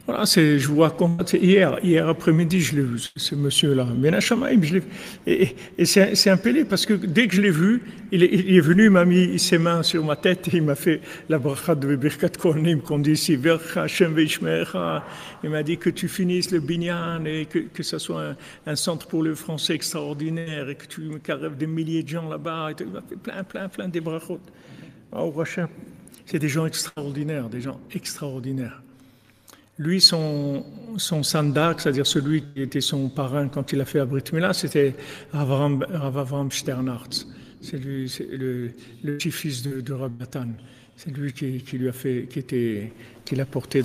A: Voilà, je vois hier après-midi, je l'ai vu, ce monsieur-là. Ben Shamaim, et c'est un pélé parce que dès que je l'ai vu, il est venu, il m'a mis ses mains sur ma tête et il m'a fait la bracha de Birkat Kohanim qu'on dit ici, Vercha Hashem Veishmecha. Il m'a dit que tu finisses le binyan et que ça soit un centre pour le français extraordinaire et que tu me carèves des milliers de gens là-bas. Il m'a fait plein des brachot. C'est des gens extraordinaires, Lui, son sandak, c'est-à-dire celui qui était son parrain quand il a fait la Brit Mila, c'était Rav Avram Sternhartz. C'est lui, le petit-fils de Rabbi Natan. C'est lui qui lui a fait, qui l'a porté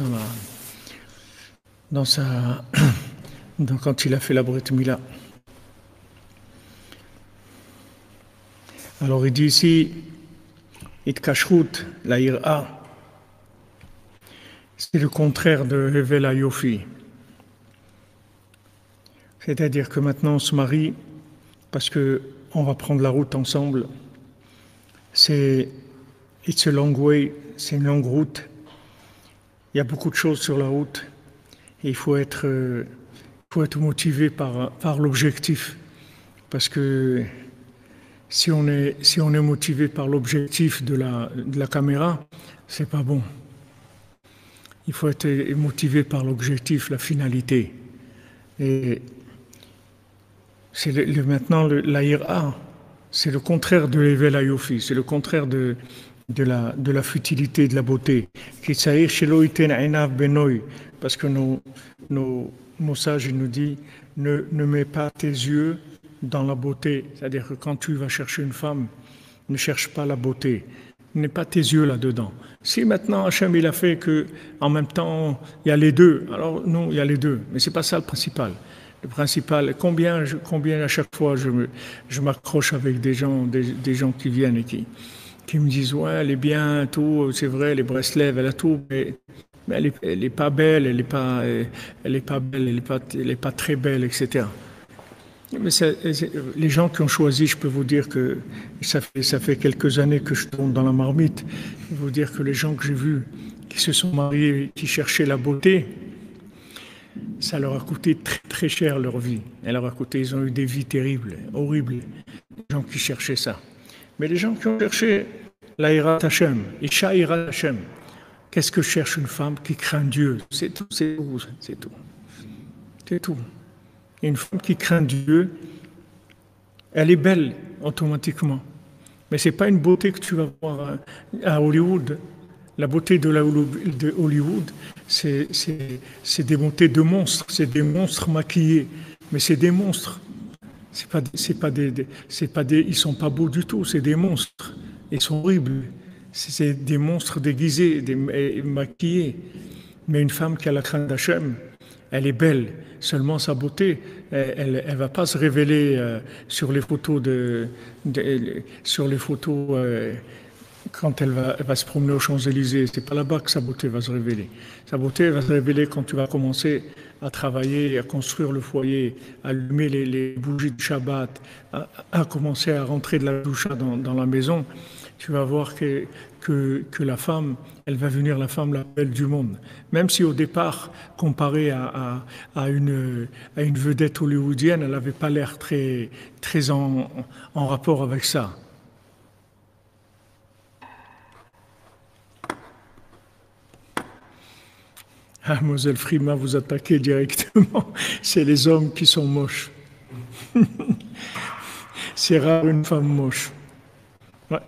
A: quand il a fait la Brit Mila. Alors il dit ici, Itkashrut, la ira, c'est le contraire de Hevel Yofi. C'est-à-dire que maintenant on se marie parce qu'on va prendre la route ensemble. It's a long way, c'est une longue route. Il y a beaucoup de choses sur la route. Et il faut être motivé par l'objectif. Parce que si on est motivé par l'objectif de la caméra, c'est pas bon. Il faut être motivé par l'objectif, la finalité. Et c'est maintenant la ira, c'est le contraire de l'Evel Ayofi, c'est le contraire de la futilité, de la beauté. Parce que nos sages nous disent ne mets pas tes yeux dans la beauté. C'est-à-dire que quand tu vas chercher une femme, ne cherche pas la beauté. Ne mets pas tes yeux là-dedans. Si maintenant Hachem il a fait que en même temps il y a les deux, alors non, il y a les deux. Mais c'est pas ça le principal. Le principal, combien à chaque fois je m'accroche avec des gens qui viennent et qui me disent ouais elle est bien tout, c'est vrai les Breslev elle a tout, mais elle est pas belle, elle est pas belle, elle est pas très belle, etc. Mais les gens qui ont choisi, je peux vous dire que ça fait quelques années que je tourne dans la marmite. Je peux vous dire que les gens que j'ai vus qui se sont mariés, qui cherchaient la beauté, ça leur a coûté très très cher leur vie. Ils ont eu des vies terribles, horribles, les gens qui cherchaient ça. Mais les gens qui ont cherché la Hirat Hashem, Isha Hirat Hashem, qu'est-ce que cherche une femme qui craint Dieu? C'est tout. Et une femme qui craint Dieu, elle est belle automatiquement. Mais ce n'est pas une beauté que tu vas voir à Hollywood. La beauté de Hollywood, c'est des beautés de monstres, c'est des monstres maquillés. Mais c'est des monstres. Ils sont pas beaux du tout, c'est des monstres. Ils sont horribles. C'est des monstres déguisés, maquillés. Mais une femme qui a la crainte d'Hachem, elle est belle. Seulement sa beauté, elle ne va pas se révéler sur les photos quand elle va se promener aux Champs-Élysées. C'est pas là-bas que sa beauté va se révéler. Sa beauté va se révéler quand tu vas commencer à travailler, à construire le foyer, à allumer les bougies de Shabbat, à commencer à rentrer de la douche dans la maison. Tu vas voir que la femme, elle va venir la femme la belle du monde. Même si au départ, comparée à une vedette hollywoodienne, elle n'avait pas l'air très, très en rapport avec ça. Ah, Moselle Frima, vous attaquez directement. C'est les hommes qui sont moches. C'est rare une femme moche. Ouais.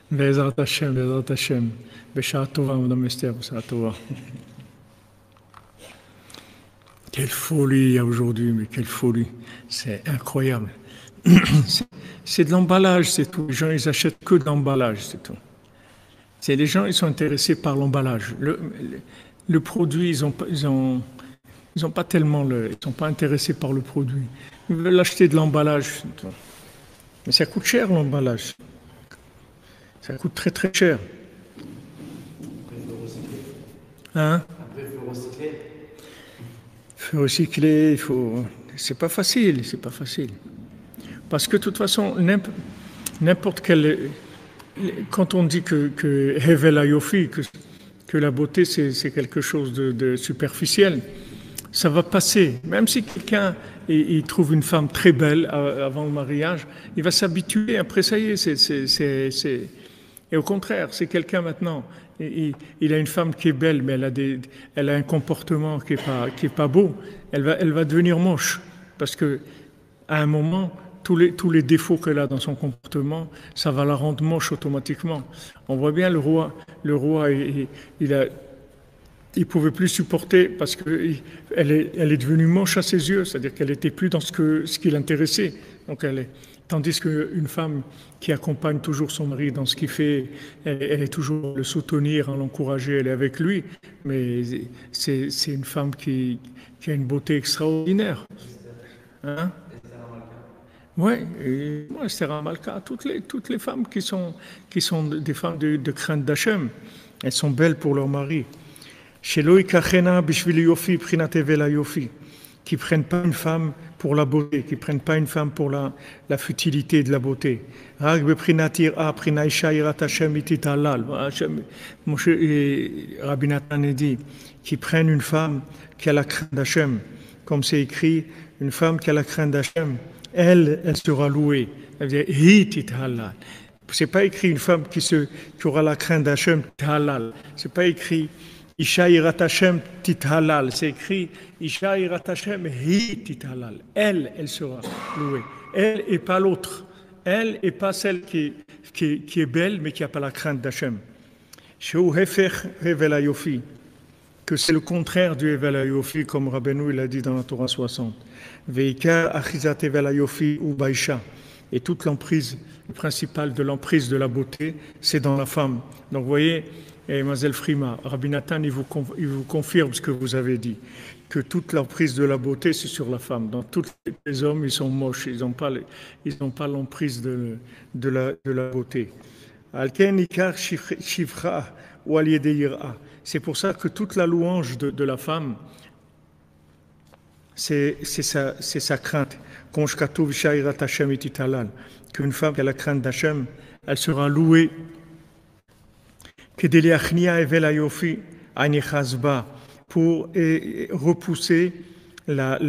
A: Bezrat Hashem. Beshara Tova, Madame Esther, Beshara Tova. Quelle folie il y a aujourd'hui, mais quelle folie. C'est incroyable. C'est de l'emballage, c'est tout. Les gens, ils achètent que de l'emballage, c'est tout. Les gens, ils sont intéressés par l'emballage. Le produit, ils ont pas tellement ils sont pas intéressés par le produit. Ils veulent acheter de l'emballage, c'est tout. Mais ça coûte cher l'emballage. Ça coûte très très cher. Hein?
C: Après, il faut recycler.
A: Il faut recycler, c'est pas facile. Parce que de toute façon, n'importe quel... Quand on dit que Hevel Ayofi, que la beauté c'est quelque chose de superficiel, ça va passer. Même si quelqu'un il trouve une femme très belle avant le mariage, il va s'habituer. Après, ça y est, Et au contraire, c'est quelqu'un maintenant, il a une femme qui est belle, mais elle a un comportement qui est pas beau. Elle va devenir moche. Parce que à un moment, tous les défauts qu'elle a dans son comportement, ça va la rendre moche automatiquement. On voit bien le roi, il pouvait plus supporter parce que elle est devenue moche à ses yeux, c'est-à-dire qu'elle était plus dans ce qui l'intéressait. Donc Tandis qu'une femme qui accompagne toujours son mari dans ce qu'il fait, elle est toujours le soutenir, à l'encourager, elle est avec lui, mais c'est une femme qui a une beauté extraordinaire. Hein? Oui, Esther Amalka, toutes les femmes qui sont des femmes de crainte d'Hachem, elles sont belles pour leur mari. Shelo ikachena bishvil yofi prinat evel hayofi, qui prennent pas une femme pour la beauté, qui prennent pas une femme pour la futilité de la beauté. Rag beprinat ira prina isha irat Hashem itit halal. Rabbi Nathan dit, qui prennent une femme qui a la crainte d'Hachem, comme c'est écrit, une femme qui a la crainte d'Hachem, elle sera louée. Elle veut dire itit halal. C'est pas écrit une femme qui aura la crainte d'Hachem halal. C'est pas écrit Isha irat Hashem tit halal. C'est écrit Isha irat Hashem hi tit halal. Elle sera louée. Elle et pas l'autre. Elle et pas celle qui est belle mais qui n'a pas la crainte d'Hachem. Sheu hefech hevel hayofi, que c'est le contraire du hevel hayofi, comme Rabbeinu il a dit dans la Torah 60. Veikar achizat hevel hayofi u baisha. Et toute l'emprise principale de l'emprise de la beauté, c'est dans la femme. Donc vous voyez, Mademoiselle Frima, Rabbi Nathan, il vous confirme ce que vous avez dit, que toute l'emprise de la beauté, c'est sur la femme. Dans tous les hommes, ils sont moches, ils n'ont pas l'emprise de la beauté. Alken ikar shivra ou aliyedeira. C'est pour ça que toute la louange de la femme, c'est sa crainte. Qu'une femme qui a la crainte d'Hachem, elle sera louée. Pour repousser la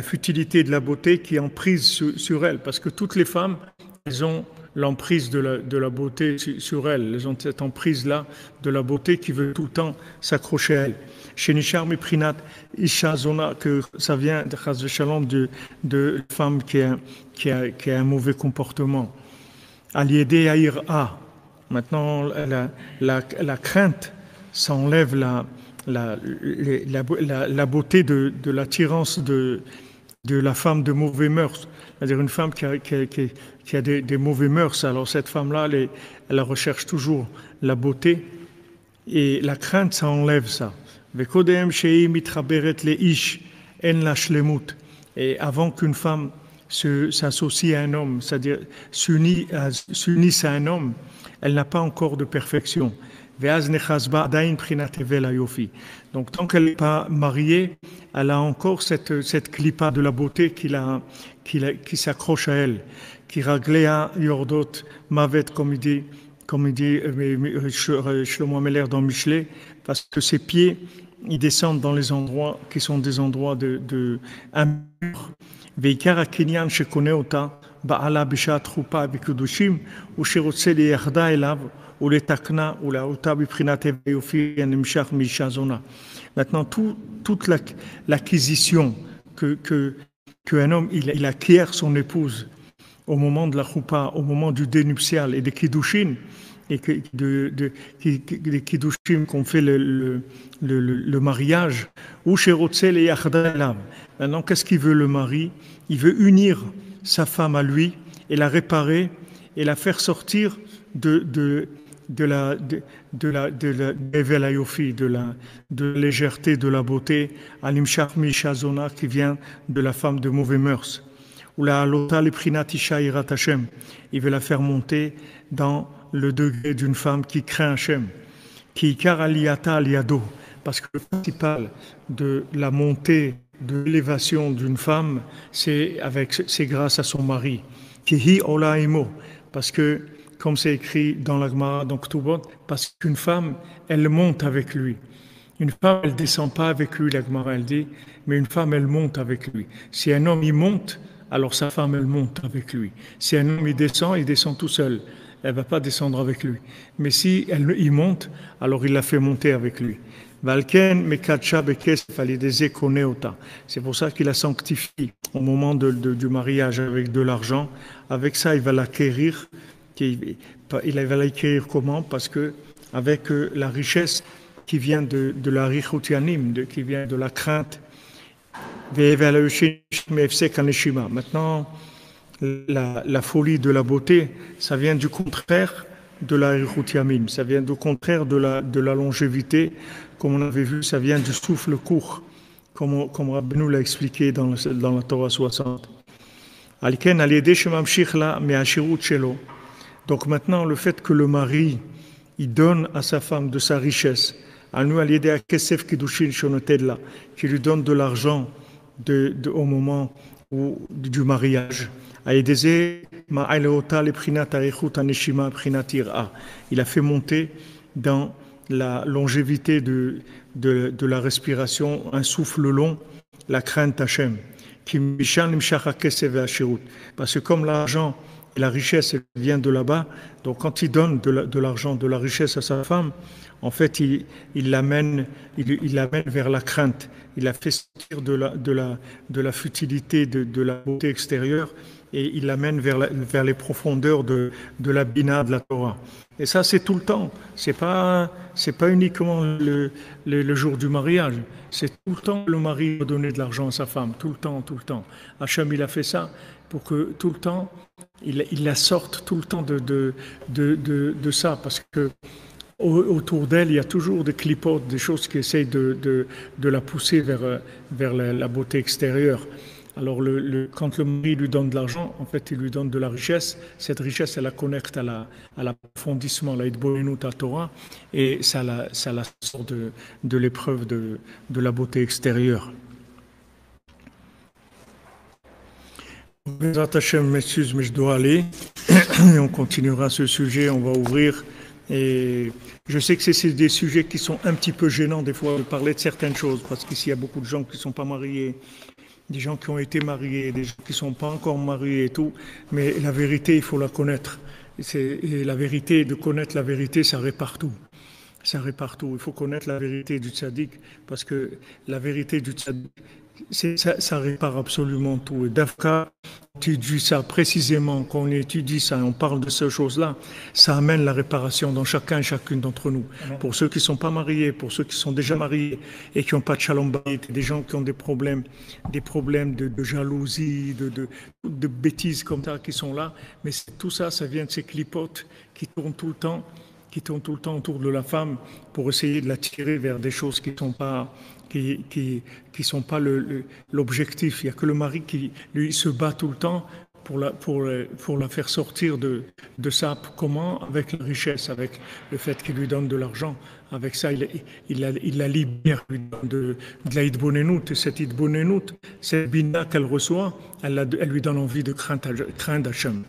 A: futilité de la beauté qui est en prise sur elle. Parce que toutes les femmes, elles ont l'emprise de la beauté sur elles. Elles ont cette emprise-là de la beauté qui veut tout le temps s'accrocher à elle. Chez Nishar Miprinat Isha Zona, que ça vient de Chas Shalom de femme qui a un mauvais comportement. Aliédé Aïra. Maintenant, la crainte, ça enlève la beauté de l'attirance de la femme de mauvais mœurs. C'est-à-dire une femme qui a des mauvais mœurs. Alors cette femme-là, elle recherche toujours la beauté. Et la crainte, ça enlève ça. Et avant qu'une femme s'associe à un homme, c'est-à-dire s'unisse à un homme, elle n'a pas encore de perfection. Donc tant qu'elle n'est pas mariée, elle a encore cette clipa de la beauté qui s'accroche à elle, qui raglea yordot mavet, comme il dit Shlomo Meller dans Michelet, parce que ses pieds, ils descendent dans les endroits qui sont des endroits de impurs. Veikar akinyan shekone ota ba'ala bishat chupa bikudushim ushirotse liyachda elav uletakna ulaota biprinat yofi nimshach misha zona. Maintenant, toute l'acquisition qu'un homme il acquiert son épouse au moment de la choupa, au moment du dénuptial et des kiddushin, et des kiddushim qu'on fait le mariage, ou chez Rotzel et Yachdalam. Maintenant, qu'est-ce qu'il veut le mari? Il veut unir sa femme à lui et la réparer et la faire sortir de la légèreté, de la beauté, à l'imshach mishazona qui vient de la femme de mauvais mœurs. Ou la alota leprinat isha irat Hashem. Il veut la faire monter dans le degré d'une femme qui craint Hashem, qui ikar aliyata aliyado, parce que le principal de la montée, de l'élévation d'une femme, c'est grâce à son mari, qui hi ola imo, parce que comme c'est écrit dans la Gemara, dans Ketubot, parce qu'une femme, elle monte avec lui. Une femme, elle descend pas avec lui, la Gemara, elle dit, mais une femme, elle monte avec lui. Si un homme, il monte, alors sa femme, elle monte avec lui. Si un homme, il descend tout seul. Elle ne va pas descendre avec lui. Mais si il monte, alors il la fait monter avec lui. C'est pour ça qu'il la sanctifie au moment du mariage avec de l'argent. Avec ça, il va l'acquérir. Il va l'acquérir comment? Parce que avec la richesse qui vient de la richutianim, qui vient de la crainte. Maintenant, la folie de la beauté, ça vient du contraire de la Erichut Yamim, ça vient du contraire de la longévité. Comme on avait vu, ça vient du souffle court, comme Rabbeinu l'a expliqué dans la Torah 60. Aliken al-yedeh shemamshich la me'ashirut shelo. Donc maintenant, le fait que le mari, il donne à sa femme de sa richesse, anu al-yedeh hakesef kiddushin shonotedla, qui lui donne de l'argent au moment du mariage. Il a fait monter dans la longévité de la respiration un souffle long, la crainte Hachem. Parce que comme l'argent et la richesse vient de là-bas, donc quand il donne de l'argent, de la richesse à sa femme, en fait, il l'amène vers la crainte. Il la fait sortir de la futilité, de la beauté extérieure, et il l'amène vers les profondeurs de la bina de la Torah. Et ça, c'est tout le temps. C'est pas uniquement le jour du mariage. C'est tout le temps que le mari doit donner de l'argent à sa femme. Tout le temps, tout le temps. Hachem, il a fait ça pour que tout le temps, il la sorte tout le temps de ça. Parce que autour d'elle, il y a toujours des clipotes, des choses qui essayent de la pousser vers la beauté extérieure. Alors, quand le mari lui donne de l'argent, en fait, il lui donne de la richesse. Cette richesse, elle la connecte à l'approfondissement, à l'Hitbonenut à Torah, et ça la sort de l'épreuve de la beauté extérieure. Hashem, m'excuse, mais je dois aller. Et on continuera ce sujet, on va ouvrir. Et je sais que c'est des sujets qui sont un petit peu gênants des fois de parler de certaines choses, parce qu'ici, il y a beaucoup de gens qui ne sont pas mariés, des gens qui ont été mariés, des gens qui ne sont pas encore mariés et tout, mais la vérité, il faut la connaître. Et la vérité, de connaître la vérité, ça répare tout. Ça répare tout. Il faut connaître la vérité du tzaddik, parce que la vérité du tzaddik, ça répare absolument tout. Et Dafka, on étudie ça précisément, quand on étudie ça, on parle de ces choses-là, ça amène la réparation dans chacun et chacune d'entre nous. Pour ceux qui ne sont pas mariés, pour ceux qui sont déjà mariés et qui n'ont pas de shalom bayit, des gens qui ont des problèmes de jalousie, de bêtises comme ça qui sont là, mais tout ça, ça vient de ces clipotes qui tournent tout le temps autour de la femme pour essayer de la tirer vers des choses qui sont pas l'objectif. Il n'y a que le mari qui, lui, se bat tout le temps pour la faire sortir de ça. Comment? Avec la richesse, avec le fait qu'il lui donne de l'argent. Avec ça, il la libère de la Hidbonenut. Et cette Hidbonenut, cette bina qu'elle reçoit, elle lui donne envie de craindre Hachem.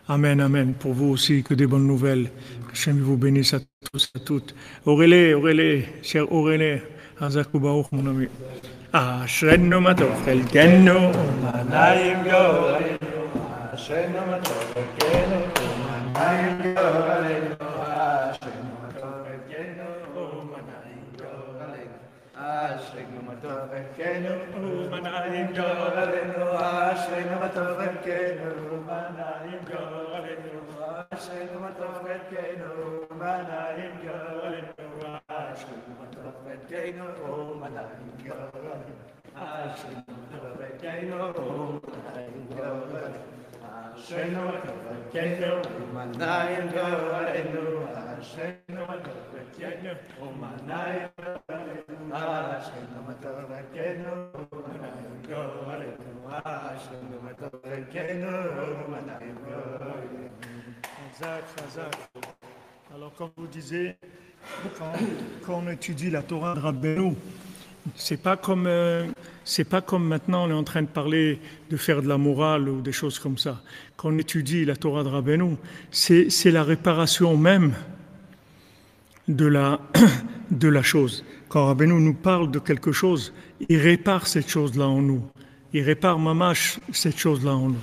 A: Amen, amen. Pour vous aussi, que des bonnes nouvelles. Que Hachem vous bénisse à tous, à toutes. Aurélie, cher Aurélie, Hazakou Baruch, mon ami. Ashrenu matov chelkenu, umanayim gorelenu. Ashrenu matov chelkenu, umanayim gorelenu. Ashrenu matov chelkenu, umanayim gorelenu. Ashrenu matov chelkenu, umanayim gorelenu. Ashrenu matov chelkenu, umanayim gorelenu. Ashrenu matov chelkenu, umanayim gorelenu. Ashrenu matov chelkenu, umanayim gorelenu. Ashrenu matov chelkenu, umanayim gorelenu. Ashrenu matov chelkenu, umanayim gorelenu. Ashrenu matov chelkenu, umanayim gorelenu. Ashrenu matov chelkenu, umanayim gorelenu. Ashrenu matov chelkenu, umanayim gorelenu. Chazak. Alors, comme vous disiez, quand on étudie la Torah de Rabbeinu, c'est pas comme maintenant on est en train de parler de faire de la morale ou des choses comme ça. Quand on étudie la Torah de Rabbeinu, c'est la réparation même de la chose. Quand Rabbeinu nous parle de quelque chose, il répare cette chose-là en nous. Il répare mamash cette chose-là en nous.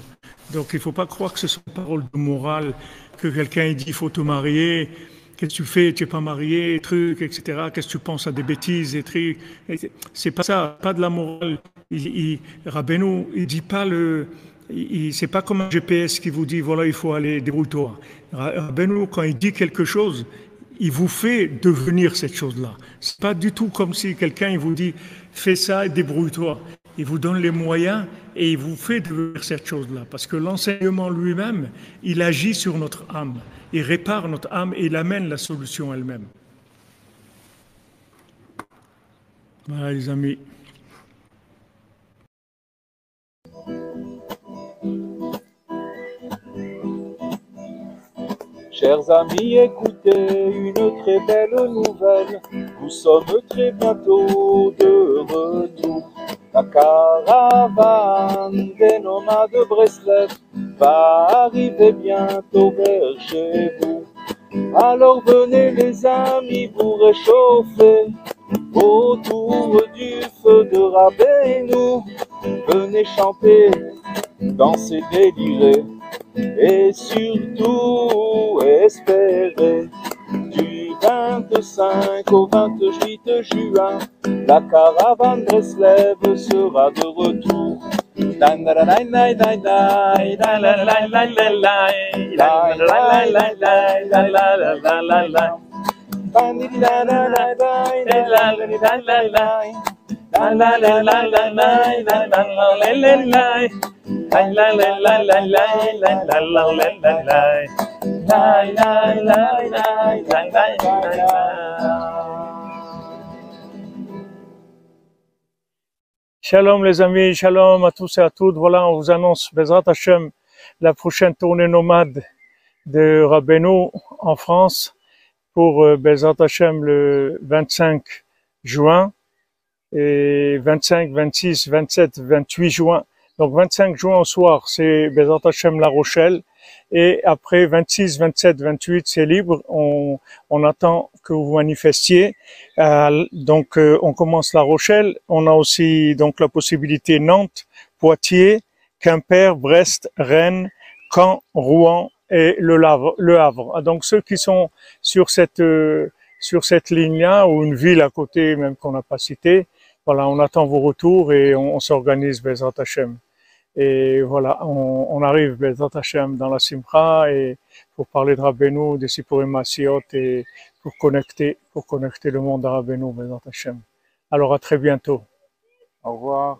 A: Donc il ne faut pas croire que ce sont paroles de morale, que quelqu'un dit il faut te marier, qu'est-ce que tu fais, tu n'es pas marié, trucs, etc. Qu'est-ce que tu penses à des bêtises, des trucs. C'est pas ça, pas de la morale. Rabbeinu, il dit pas c'est pas comme un GPS qui vous dit voilà, il faut aller, débrouille-toi. Rabbeinu, quand il dit quelque chose, il vous fait devenir cette chose-là. C'est pas du tout comme si quelqu'un il vous dit fais ça et débrouille-toi. Il vous donne les moyens et il vous fait devenir cette chose-là. Parce que l'enseignement lui-même, il agit sur notre âme, il répare notre âme et il amène la solution elle-même. Voilà les amis.
D: Chers amis, écoutez une très belle nouvelle. Nous sommes très bientôt de retour. La caravane des nomades de Breslev va arriver bientôt vers chez vous. Alors venez les amis vous réchauffer autour du feu de Rabbeinu. Venez chanter, danser, délirer et surtout espérer. Du 25 au 28 juin, la caravane Breslev sera de retour.
A: Shalom les amis, shalom à tous et à toutes. Voilà, on vous annonce Bezrat Hashem, la prochaine tournée nomade de Rabbeinu en France pour Bezrat Hashem le 25 juin et 25, 26, 27, 28 juin. Donc 25 juin au soir, c'est Bezrat Hashem La Rochelle. Et après 26, 27, 28, c'est libre. On attend que vous manifestiez. On commence La Rochelle. On a aussi donc la possibilité Nantes, Poitiers, Quimper, Brest, Rennes, Caen, Rouen et Le Havre. Donc ceux qui sont sur cette ligne-là ou une ville à côté même qu'on n'a pas citée, voilà, on attend vos retours et on s'organise Bezrat Hashem. Et voilà, on arrive Bezrat Hashem dans la Simcha et pour parler de Rabbeinu, des Sipurim Masiot et pour connecter le monde à Rabbeinu Bezrat Hashem. Alors à très bientôt.
D: Au revoir.